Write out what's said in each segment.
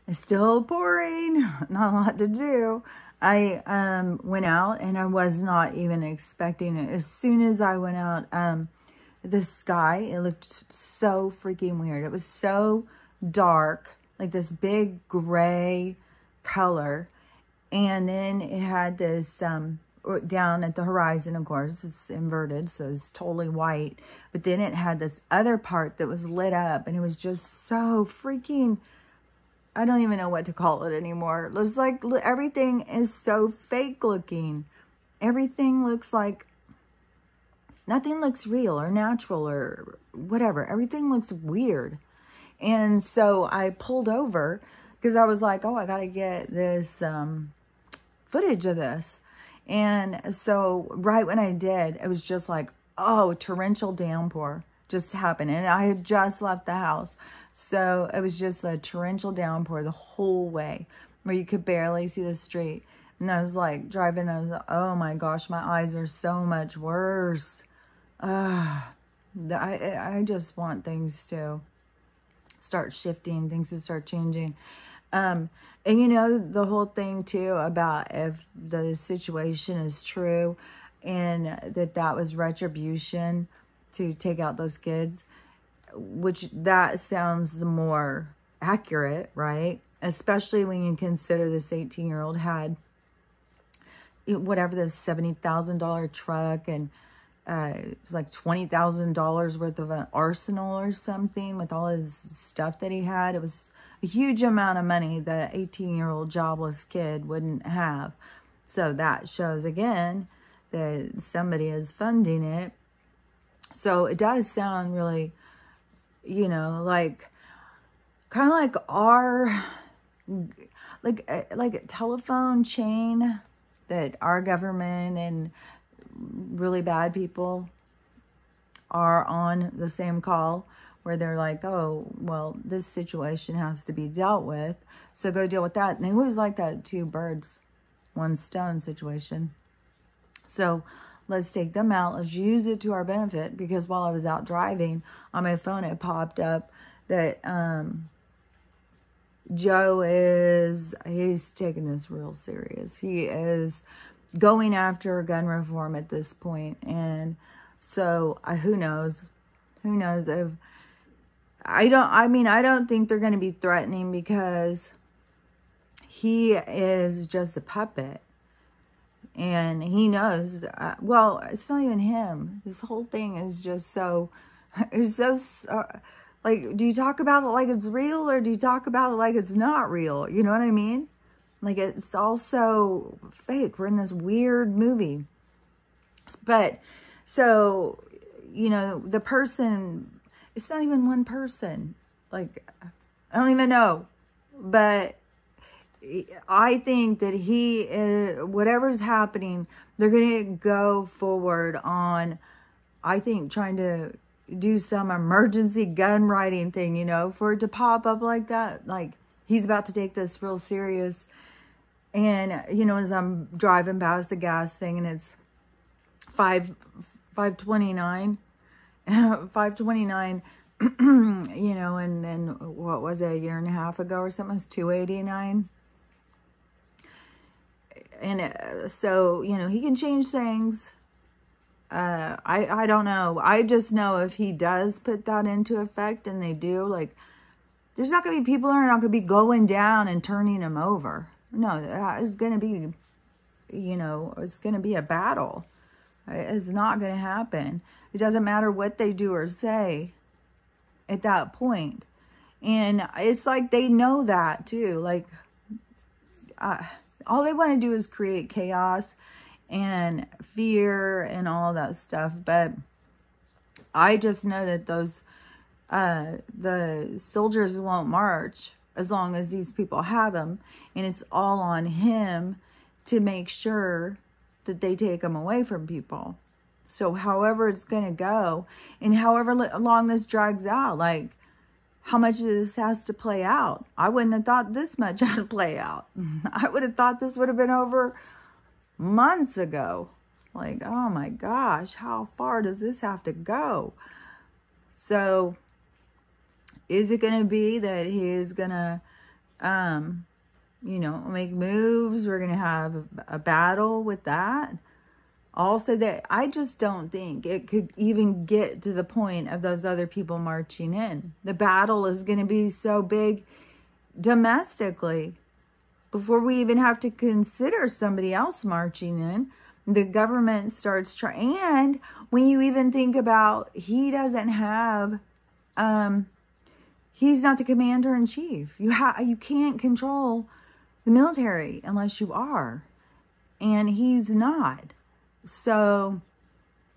It's still pouring, not a lot to do. I went out and I was not even expecting it. As soon as I went out, the sky, it looked so freaking weird. It was so dark, like this big gray color. And then it had this, down at the horizon, of course, it's inverted, so it's totally white. But then it had this other part that was lit up, and it was just so freaking, I don't even know what to call it anymore. It looks like everything is so fake looking. Everything looks like, nothing looks real or natural or whatever. Everything looks weird. And so I pulled over because I was like, oh, I got to get this footage of this. And so right when I did, it was just like, oh, torrential downpour just happened. And I had just left the house. So it was just a torrential downpour the whole way where you could barely see the street. And I was like driving, I was like, oh my gosh, my eyes are so much worse. I just want things to start shifting, things to start changing. And you know, the whole thing too about if the situation is true and that was retribution to take out those kids, which that sounds the more accurate, right? Especially when you consider this 18-year-old had whatever, this $70,000 truck, and it was like $20,000 worth of an arsenal or something with all his stuff that he had. It was a huge amount of money that an 18-year-old jobless kid wouldn't have. So that shows again that somebody is funding it. So it does sound really, you know, like kind of like our, like a telephone chain that our government and really bad people are on the same call, where they're like, oh, well, this situation has to be dealt with, so go deal with that. And they always like that two birds, one stone situation. So let's take them out. Let's use it to our benefit, because while I was out driving, on my phone, it popped up that Joe he's taking this real serious. He is going after gun reform at this point. And so who knows if, I don't think they're going to be threatening, because he is just a puppet. And he knows, well, it's not even him. This whole thing is just so, like, do you talk about it like it's real, or do you talk about it like it's not real? You know what I mean? Like, it's all so fake. We're in this weird movie. But, so, you know, the person, it's not even one person. Like, I don't even know. But I think that he is, whatever's happening, they're going to go forward on, I think, trying to do some emergency gun writing thing, you know, for it to pop up like that. Like, he's about to take this real serious. And, you know, as I'm driving past the gas thing, and it's 5:29, 5:29, you know, and then what was it, a year and a half ago or something? It was 289. And so, you know, he can change things. I don't know. I just know if he does put that into effect, and they do, like, there's not going to be people who are not going to be going down and turning him over. No, it's going to be, you know, it's going to be a battle. It's not going to happen. It doesn't matter what they do or say at that point. And it's like they know that too. Like, all they want to do is create chaos and fear and all that stuff. But I just know that those, the soldiers won't march as long as these people have them. And it's all on him to make sure that they take them away from people. So however it's going to go, and however long this drags out, like, how much of this has to play out? I wouldn't have thought this much had to play out. I would have thought this would have been over months ago. Like, oh my gosh, how far does this have to go? So is it going to be that he is going to you know, make moves. We're going to have a battle with that. Also, that I just don't think it could even get to the point of those other people marching in. The battle is going to be so big domestically before we even have to consider somebody else marching in. The government starts trying. And when you even think about, he doesn't have, he's not the commander-in-chief. You can't control the military unless you are. And he's not. So,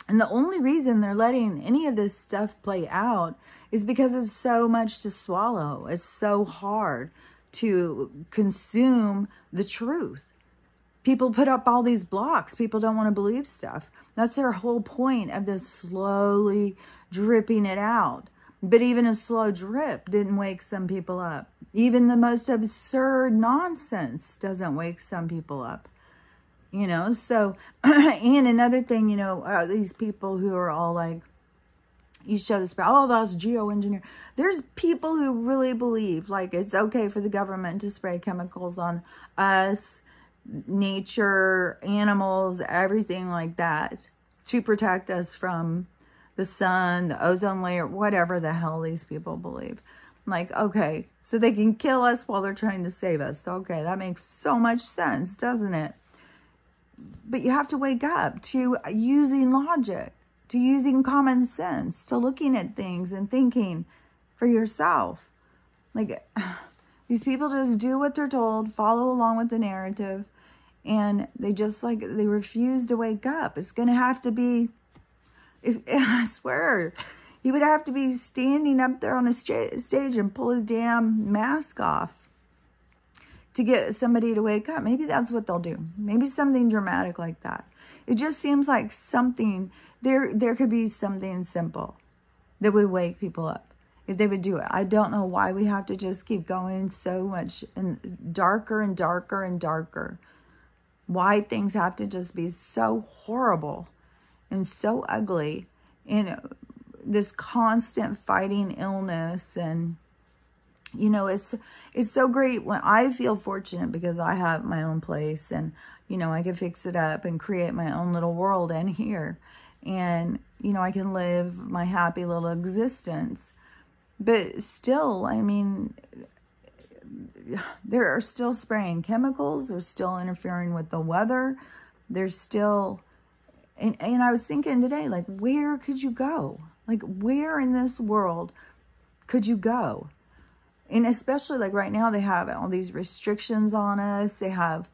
and the only reason they're letting any of this stuff play out is because it's so much to swallow. It's so hard to consume the truth. People put up all these blocks. People don't want to believe stuff. That's their whole point of this slowly dripping it out. But even a slow drip didn't wake some people up. Even the most absurd nonsense doesn't wake some people up. You know, so, and another thing, you know, these people who are all like, you show this, oh, that's geoengineer. There's people who really believe, like, it's okay for the government to spray chemicals on us, nature, animals, everything like that, to protect us from the sun, the ozone layer, whatever the hell these people believe. Like, okay, so they can kill us while they're trying to save us. Okay, that makes so much sense, doesn't it? But you have to wake up to using logic, to using common sense, to looking at things and thinking for yourself. Like, these people just do what they're told, follow along with the narrative, and they just, like, they refuse to wake up. It's going to have to be, I swear, he would have to be standing up there on a stage and pull his damn mask off to get somebody to wake up. Maybe that's what they'll do. Maybe something dramatic like that. It just seems like something, there could be something simple that would wake people up if they would do it. I don't know why we have to just keep going so much and darker and darker and darker. Why things have to just be so horrible and so ugly. And this constant fighting illness, and you know, it's so great when I feel fortunate because I have my own place, and, you know, I can fix it up and create my own little world in here. And, you know, I can live my happy little existence. But still, I mean, there are still spraying chemicals. They're still interfering with the weather. There's still, and I was thinking today, like, where could you go? Like, where in this world could you go? And especially like right now, they have all these restrictions on us. They have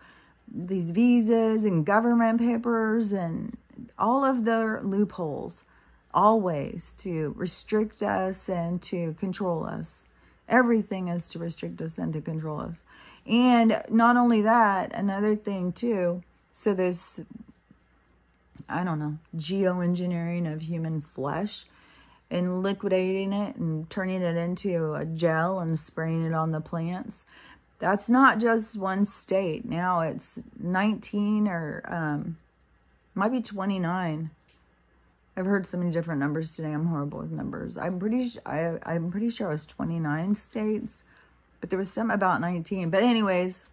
these visas and government papers and all of their loopholes, always to restrict us and to control us. Everything is to restrict us and to control us. And not only that, another thing too, so this, I don't know, geoengineering of human flesh, and liquidating it and turning it into a gel and spraying it on the plants. That's not just one state. Now it's 19 or might be 29. I've heard so many different numbers today. I'm horrible with numbers. I'm pretty sure it was 29 states, but there was some about 19. But anyways,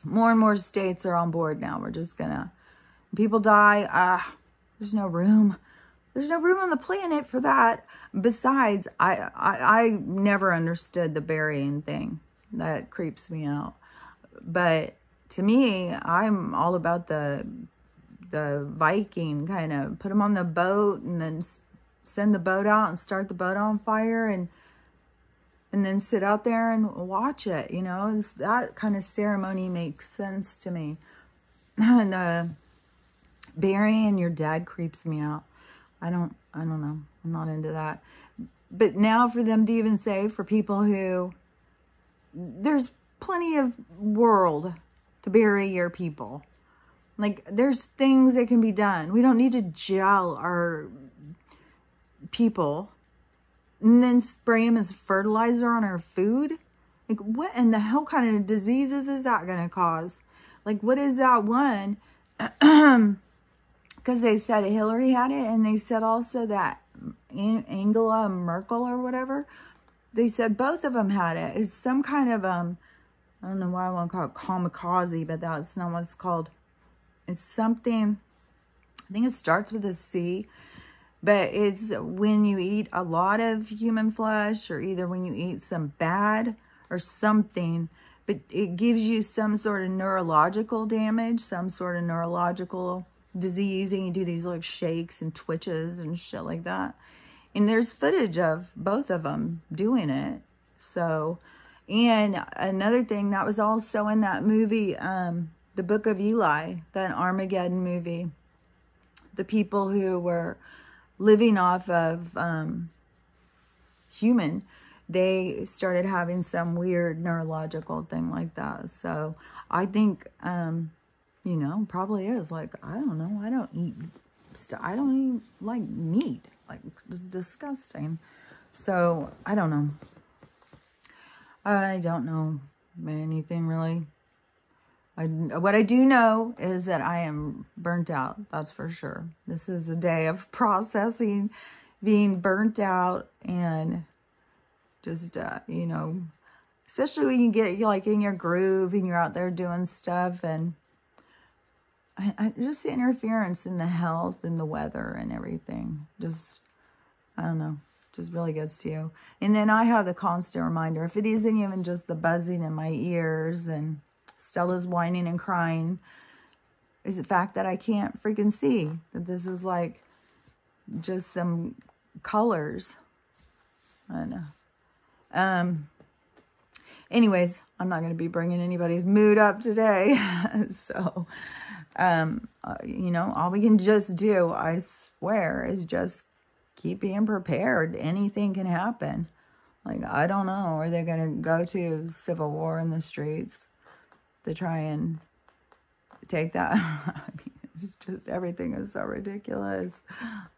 more and more states are on board now. We're just gonna, people die. There's no room. There's no room on the planet for that. Besides, I never understood the burying thing. That creeps me out. But to me, I'm all about the Viking kind of, put them on the boat and then send the boat out and start the boat on fire and then sit out there and watch it. You know, that kind of ceremony makes sense to me. And burying your dead creeps me out. I don't know. I'm not into that. But now for them to even say, for people who, there's plenty of world to bury your people. Like, there's things that can be done. We don't need to gel our people and then spray them as fertilizer on our food. Like, what in the hell kind of diseases is that going to cause? Like, what is that one? Because they said Hillary had it, and they said also that Angela Merkel or whatever, they said both of them had it. It's some kind of I don't know why I want to call it kamikaze, but that's not what it's called. It's something, I think it starts with a C, but it's when you eat a lot of human flesh, or either when you eat some bad or something, but it gives you some sort of neurological damage, some sort of neurological disease, and you do these like shakes and twitches and shit like that. And there's footage of both of them doing it. So, and another thing that was also in that movie, The Book of Eli, that Armageddon movie, the people who were living off of human, they started having some weird neurological thing like that. So I think, you know, probably is like, I don't know. I don't eat like meat, like disgusting. So I don't know. I don't know anything really. What I do know is that I am burnt out. That's for sure. This is a day of processing, being burnt out, and just, you know, especially when you get like in your groove and you're out there doing stuff, and just the interference in the health and the weather and everything. Just, I don't know, just really gets to you. And then I have the constant reminder, if it isn't even just the buzzing in my ears and Stella's whining and crying, is the fact that I can't freaking see that this is like just some colors. I don't know. Anyways, I'm not going to be bringing anybody's mood up today. So, you know, all we can just do, I swear, is just keep being prepared. Anything can happen. Like, I don't know. Are they going to go to civil war in the streets to try and take that? I mean, it's just, everything is so ridiculous.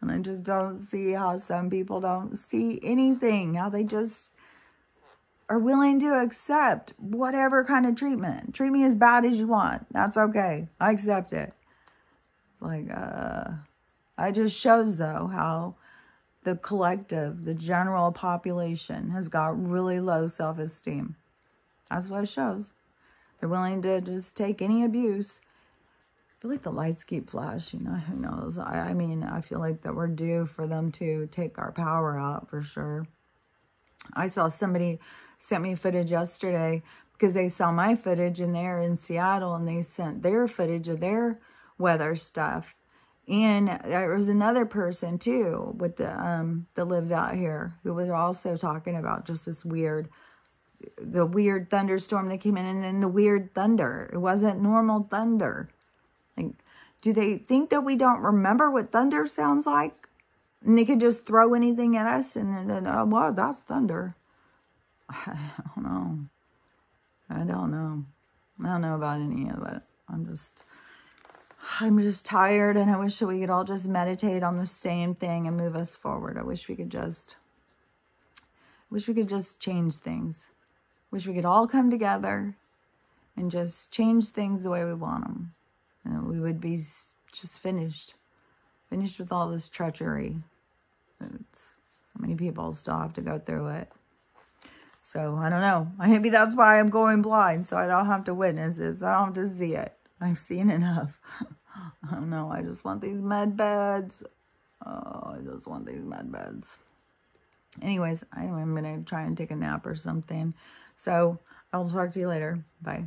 And I just don't see how some people don't see anything. How they just are willing to accept whatever kind of treatment. Treat me as bad as you want. That's okay. I accept it. Like, it just shows, though, how the collective, the general population has got really low self-esteem. That's what it shows. They're willing to just take any abuse. I feel like the lights keep flashing. Who knows? I mean, I feel like that we're due for them to take our power out for sure. I saw somebody sent me footage yesterday because they saw my footage and they're in Seattle, and they sent their footage of their weather stuff. And there was another person too with the that lives out here who was also talking about just this weird thunderstorm that came in, and then the weird thunder. It wasn't normal thunder. Like, do they think that we don't remember what thunder sounds like? And they could just throw anything at us and then, oh, well, that's thunder. I don't know. I don't know about any of it. I'm just tired, and I wish that we could all just meditate on the same thing and move us forward. I wish we could just change things. Wish we could all come together and just change things the way we want them. And we would be just finished with all this treachery. So many people still have to go through it. So, I don't know. Maybe that's why I'm going blind, so I don't have to witness this. I don't have to see it. I've seen enough. I don't know. I just want these med beds. Oh, I just want these med beds. Anyways, I'm going to try and take a nap or something. So, I'll talk to you later. Bye.